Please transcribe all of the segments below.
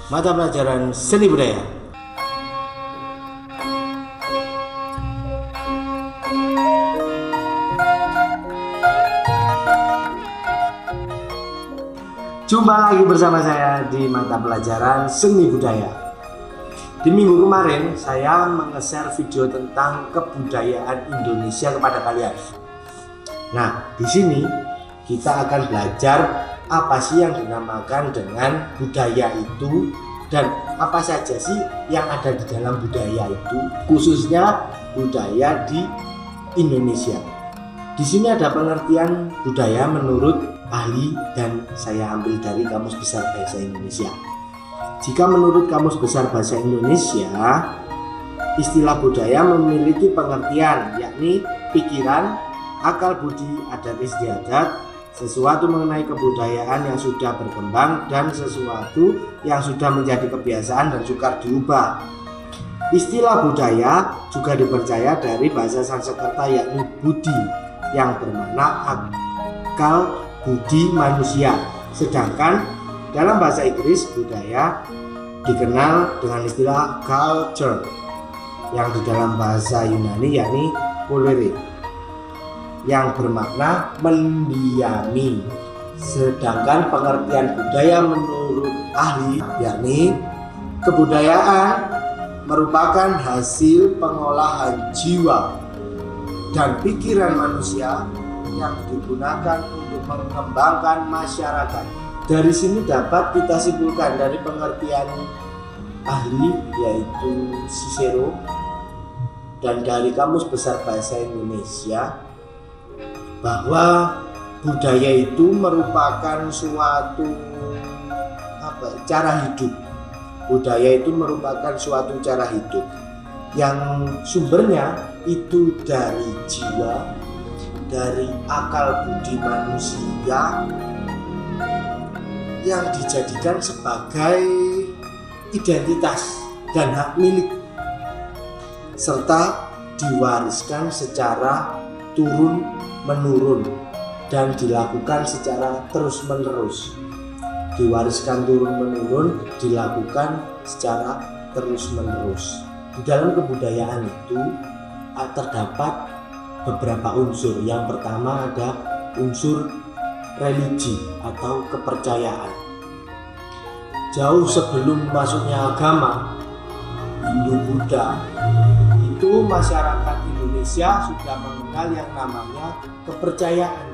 mata pelajaran seni budaya. Jumpa lagi bersama saya di mata pelajaran seni budaya. Di minggu kemarin saya nge-share video tentang kebudayaan Indonesia kepada kalian. Nah, di sini kita akan belajar apa sih yang dinamakan dengan budaya itu dan apa saja sih yang ada di dalam budaya itu, khususnya budaya di Indonesia. Di sini ada pengertian budaya menurut ahli dan saya ambil dari Kamus Besar Bahasa Indonesia. Jika menurut Kamus Besar Bahasa Indonesia, istilah budaya memiliki pengertian yakni pikiran, akal budi, adat istiadat, sesuatu mengenai kebudayaan yang sudah berkembang dan sesuatu yang sudah menjadi kebiasaan dan sukar diubah. Istilah budaya juga dipercaya dari bahasa Sanskerta yakni budi yang bermakna akal budi manusia. Sedangkan dalam bahasa Inggris budaya dikenal dengan istilah culture yang di dalam bahasa Yunani yakni polere yang bermakna mendiami. Sedangkan pengertian budaya menurut ahli yakni kebudayaan merupakan hasil pengolahan jiwa dan pikiran manusia yang digunakan untuk mengembangkan masyarakat. Dari sini dapat kita simpulkan dari pengertian ahli yaitu Cicero dan dari Kamus Besar Bahasa Indonesia bahwa budaya itu merupakan suatu cara hidup. Budaya itu merupakan suatu cara hidup yang sumbernya itu dari jiwa, dari akal budi manusia yang dijadikan sebagai identitas dan hak milik serta diwariskan secara turun menurun dan dilakukan secara terus menerus. Diwariskan turun menurun dilakukan secara terus menerus. Di dalam kebudayaan itu terdapat beberapa unsur. Yang pertama ada unsur religi atau kepercayaan. Jauh sebelum masuknya agama Hindu Buddha, itu masyarakat Indonesia sudah mengenal yang namanya kepercayaan.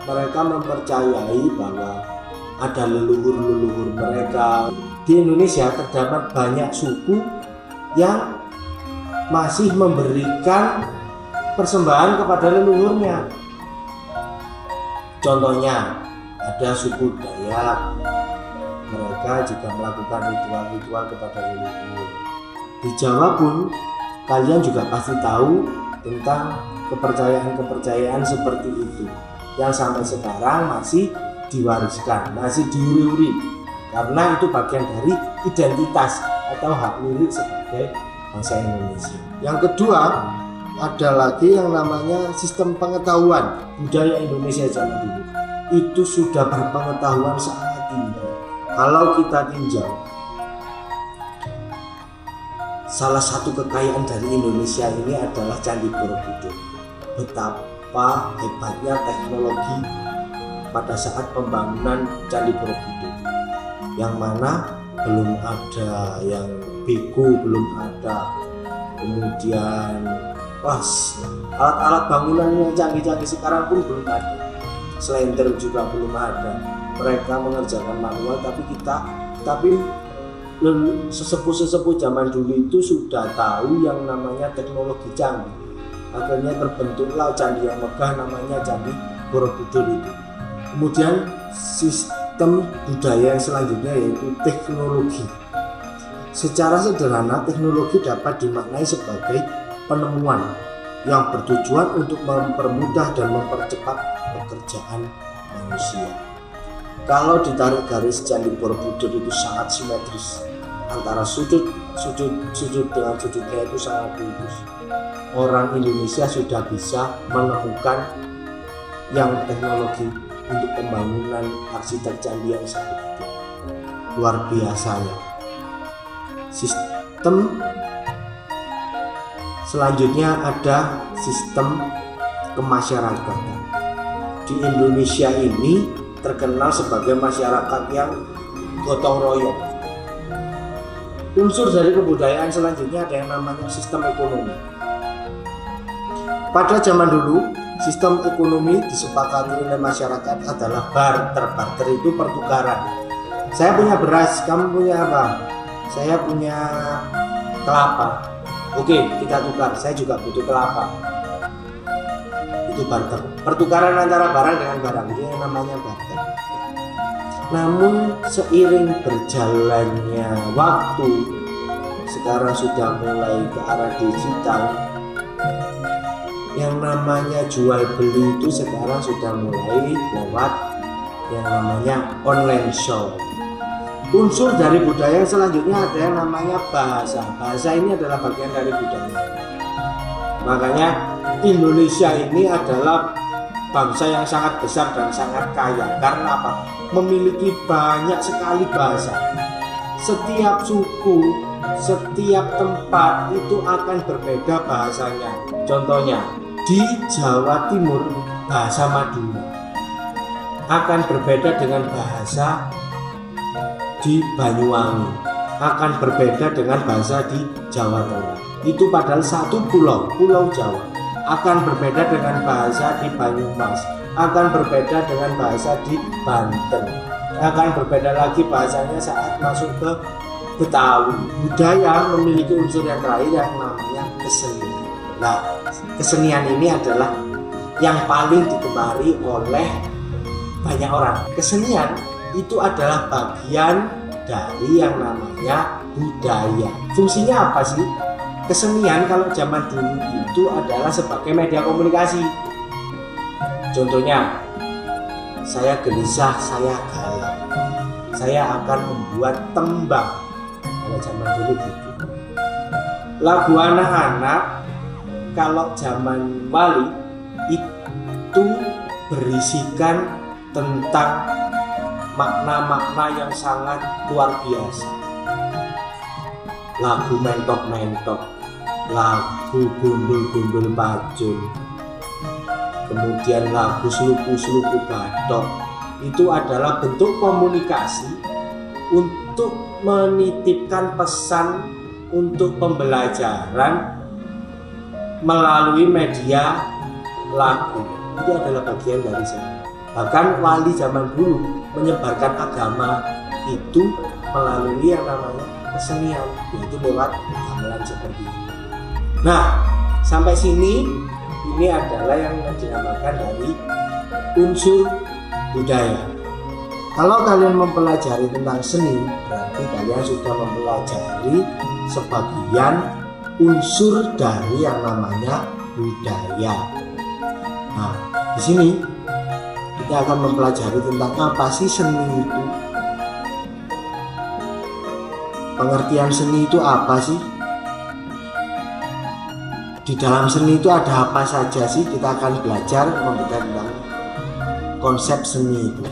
Mereka mempercayai bahwa ada leluhur-leluhur mereka. Di Indonesia terdapat banyak suku yang masih memberikan persembahan kepada leluhurnya. Contohnya ada suku Dayak, mereka juga melakukan ritual-ritual kepada leluhur. Di Jawa pun kalian juga pasti tahu tentang kepercayaan-kepercayaan seperti itu yang sampai sekarang masih diwariskan, masih diuri-uri karena itu bagian dari identitas atau hak milik sebagai bangsa Indonesia. Yang kedua ada lagi yang namanya sistem pengetahuan. Budaya Indonesia zaman dulu itu sudah berpengetahuan sangat tinggi. Kalau kita tinjau salah satu kekayaan dari Indonesia ini adalah Candi Borobudur. Betapa hebatnya teknologi pada saat pembangunan Candi Borobudur, yang mana belum ada yang bego, belum ada, kemudian alat-alat bangunan yang canggih-canggih sekarang pun belum ada, slender juga belum ada. Mereka mengerjakan manual, tapi sesepuh-sesepuh zaman dulu itu sudah tahu yang namanya teknologi canggih. Akhirnya terbentuklah candi yang megah namanya Candi Borobudur itu. Kemudian sistem budaya yang selanjutnya yaitu teknologi. Secara sederhana teknologi dapat dimaknai sebagai penemuan yang bertujuan untuk mempermudah dan mempercepat pekerjaan manusia. Kalau ditarik garis Candi Borobudur itu sangat simetris antara sudut dengan sudutnya itu sangat lurus. Orang Indonesia sudah bisa menemukan yang teknologi untuk pembangunan arsitek candi yang seperti itu. Luar biasanya. Sistem selanjutnya ada sistem kemasyarakatan. Di Indonesia ini terkenal sebagai masyarakat yang gotong royong. Unsur dari kebudayaan selanjutnya ada yang namanya sistem ekonomi. Pada zaman dulu, sistem ekonomi disepakati oleh masyarakat adalah barter. Barter itu pertukaran. Saya punya beras, kamu punya apa? Saya punya kelapa. Oke, kita tukar. Saya juga butuh kelapa. Itu barter. Pertukaran antara barang dengan barang, itu yang namanya barter. Namun seiring berjalannya waktu, sekarang sudah mulai ke arah digital. Yang namanya jual beli itu sekarang sudah mulai lewat yang namanya online shop. Unsur dari budaya selanjutnya ada yang namanya bahasa. Bahasa ini adalah bagian dari budaya. Makanya Indonesia ini adalah bangsa yang sangat besar dan sangat kaya. Karena apa? Memiliki banyak sekali bahasa. Setiap suku, setiap tempat itu akan berbeda bahasanya. Contohnya, di Jawa Timur bahasa Madura akan berbeda dengan bahasa di Banyuwangi, akan berbeda dengan bahasa di Jawa Tengah. Itu padahal satu pulau, Pulau Jawa, akan berbeda dengan bahasa di Banyumas, akan berbeda dengan bahasa di Banten, akan berbeda lagi bahasanya saat masuk ke Betawi. Budaya memiliki unsur yang terakhir yang namanya kesenian. Nah, kesenian ini adalah yang paling digemari oleh banyak orang. Kesenian itu adalah bagian dari yang namanya budaya. Fungsinya apa sih? Kesenian kalau zaman dulu itu adalah sebagai media komunikasi. Contohnya, saya gelisah, saya galau, saya akan membuat tembang. Kalau zaman dulu gitu. Lagu anak-anak kalau zaman wali itu berisikan tentang makna-makna yang sangat luar biasa. Lagu mentok-mentok, lagu gundul-gundul pacul, kemudian lagu seluku-seluku batok. Itu adalah bentuk komunikasi untuk menitipkan pesan untuk pembelajaran melalui media lagu. Itu adalah bagian dari saya. Bahkan wali zaman dulu menyebarkan agama itu melalui yang namanya kesenian, yaitu lewat gamelan seperti ini. Nah, sampai sini ini adalah yang dinamakan dari unsur budaya. Kalau kalian mempelajari tentang seni, berarti kalian sudah mempelajari sebagian unsur dari yang namanya budaya. Nah, di sini kita akan mempelajari tentang apa sih seni itu. Pengertian seni itu apa sih? Di dalam seni itu ada apa saja sih? Kita akan belajar membedakan tentang konsep seni itu.